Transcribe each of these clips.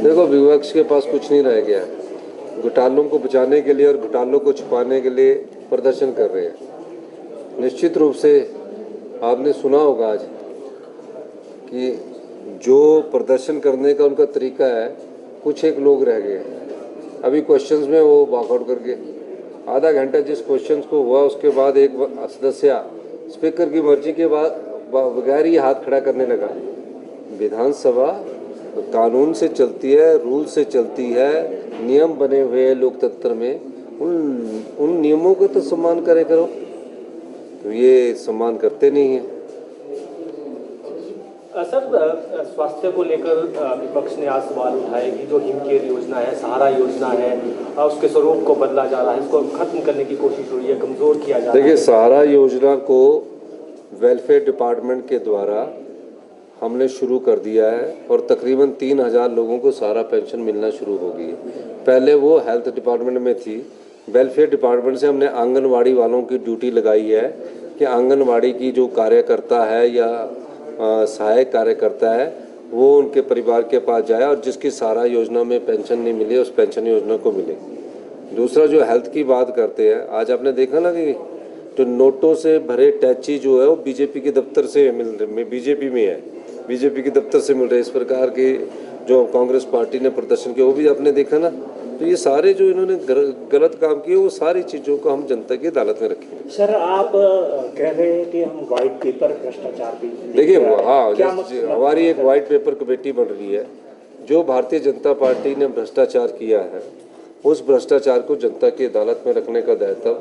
देखो, विपक्ष के पास कुछ नहीं रह गया है। घोटालों को बचाने के लिए और घोटालों को छुपाने के लिए प्रदर्शन कर रहे हैं। निश्चित रूप से आपने सुना होगा आज कि जो प्रदर्शन करने का उनका तरीका है, कुछ एक लोग रह गए हैं। अभी क्वेश्चंस में वो वॉकआउट करके आधा घंटा जिस क्वेश्चंस को हुआ, उसके बाद एक सदस्य स्पीकर की मर्जी के बाद बगैर ही हाथ खड़ा करने लगा। विधानसभा कानून से चलती है, रूल से चलती है, नियम बने हुए हैं लोकतंत्र में। उन नियमों को तो सम्मान करे करो, तो ये सम्मान करते नहीं है। सर, स्वास्थ्य को लेकर विपक्ष ने आज सवाल उठाए कि जो हिम केयर योजना है, सहारा योजना है, उसके स्वरूप को बदला जा रहा है, इसको खत्म करने की कोशिश हो रही है, कमजोर किया जा रहा है। देखिए, सहारा योजना को वेलफेयर डिपार्टमेंट के द्वारा हमने शुरू कर दिया है और तकरीबन 3000 लोगों को सहारा पेंशन मिलना शुरू हो गई है। पहले वो हेल्थ डिपार्टमेंट में थी। वेलफेयर डिपार्टमेंट से हमने आंगनवाड़ी वालों की ड्यूटी लगाई है कि आंगनवाड़ी की जो कार्यकर्ता है या सहायक कार्यकर्ता है, वो उनके परिवार के पास जाए और जिसकी सहारा योजना में पेंशन नहीं मिली, उस पेंशन योजना को मिले। दूसरा, जो हेल्थ की बात करते हैं, आज आपने देखा ना कि जो नोटों से भरे टैची जो है वो बीजेपी के दफ्तर से बीजेपी में है, बीजेपी के दफ्तर से मिल रहे। इस प्रकार के जो कांग्रेस पार्टी ने प्रदर्शन किया, वो भी आपने देखा ना। तो ये सारे जो इन्होंने गलत काम किए, वो सारी चीज़ों को हम जनता की अदालत में रखेंगे। सर, आप कह रहे हैं कि हम व्हाइट पेपर भ्रष्टाचार भी देखिए, हाँ, हमारी एक व्हाइट पेपर कमेटी बन रही है। जो भारतीय जनता पार्टी ने भ्रष्टाचार किया है, उस भ्रष्टाचार को जनता की अदालत में रखने का दायित्व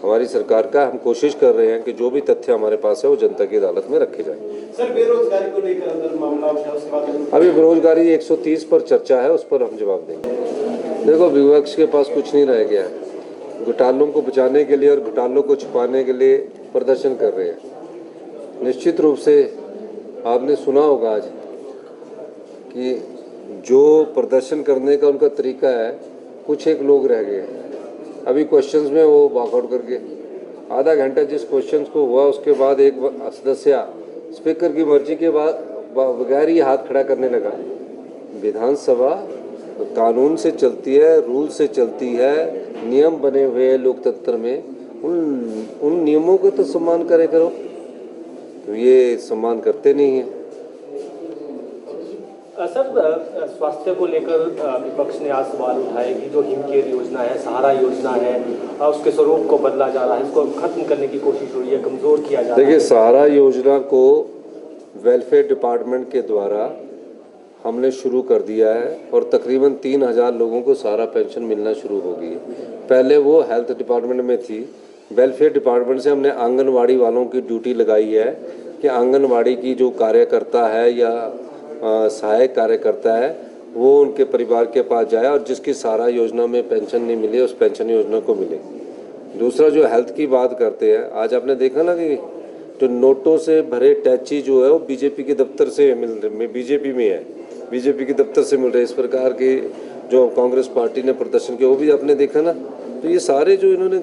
हमारी सरकार का। हम कोशिश कर रहे हैं कि जो भी तथ्य हमारे पास है वो जनता की अदालत में रखे जाए। सर, बेरोजगारी को लेकर अंदर मामला उठा, उसके बाद अभी बेरोजगारी 130 पर चर्चा है, उस पर हम जवाब देंगे। देखो, विपक्ष के पास कुछ नहीं रह गया है। घोटालों को बचाने के लिए और घोटालों को छुपाने के लिए प्रदर्शन कर रहे हैं। निश्चित रूप से आपने सुना होगा आज कि जो प्रदर्शन करने का उनका तरीका है, कुछ एक लोग रह गए हैं। अभी क्वेश्चंस में वो वॉकआउट करके आधा घंटा जिस क्वेश्चंस को हुआ, उसके बाद एक सदस्य स्पीकर की मर्जी के बाद बगैर ही हाथ खड़ा करने लगा। विधानसभा कानून से चलती है, रूल से चलती है, नियम बने हुए हैं लोकतंत्र में। उन नियमों को तो सम्मान करे करो, तो ये सम्मान करते नहीं है। सर, स्वास्थ्य को लेकर विपक्ष ने आज सवाल उठाए कि जो हिम केयर योजना है, सहारा योजना है, उसके स्वरूप को बदला जा रहा है, इसको खत्म करने की कोशिश हो रही है, कमजोर किया जा रहा है। देखिए, सहारा योजना को वेलफेयर डिपार्टमेंट के द्वारा हमने शुरू कर दिया है और तकरीबन 3000 लोगों को सहारा पेंशन मिलना शुरू हो गई है। पहले वो हेल्थ डिपार्टमेंट में थी। वेलफेयर डिपार्टमेंट से हमने आंगनवाड़ी वालों की ड्यूटी लगाई है कि आंगनवाड़ी की जो कार्यकर्ता है या सहायक कार्यकर्ता है, वो उनके परिवार के पास जाए और जिसकी सहारा योजना में पेंशन नहीं मिली, उस पेंशन योजना को मिले। दूसरा, जो हेल्थ की बात करते हैं, आज आपने देखा ना कि जो नोटों से भरे टैची जो है वो बीजेपी के दफ्तर से बीजेपी में है, बीजेपी के दफ्तर से मिल रहे। इस प्रकार के जो कांग्रेस पार्टी ने प्रदर्शन किया, वो भी आपने देखा ना। तो ये सारे जो इन्होंने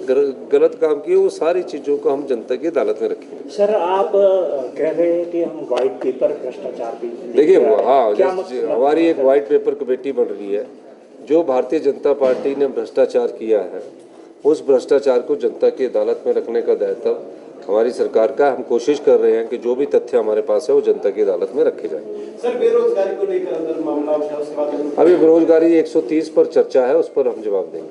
गलत काम किए, वो सारी चीज़ों को हम जनता की अदालत में रखेंगे। सर, आप कह रहे हैं कि हम व्हाइट पेपर भ्रष्टाचार भी देखिए, हाँ, हमारी एक व्हाइट पेपर कमेटी बन रही है। जो भारतीय जनता पार्टी ने भ्रष्टाचार किया है, उस भ्रष्टाचार को जनता की अदालत में रखने का दायित्व हमारी सरकार का। हम कोशिश कर रहे हैं कि जो भी तथ्य हमारे पास है वो जनता की अदालत में रखे जाए। सर, बेरोजगारी को लेकर अंदर मामला उठा, उसके बाद अभी बेरोजगारी 130 पर चर्चा है, उस पर हम जवाब देंगे।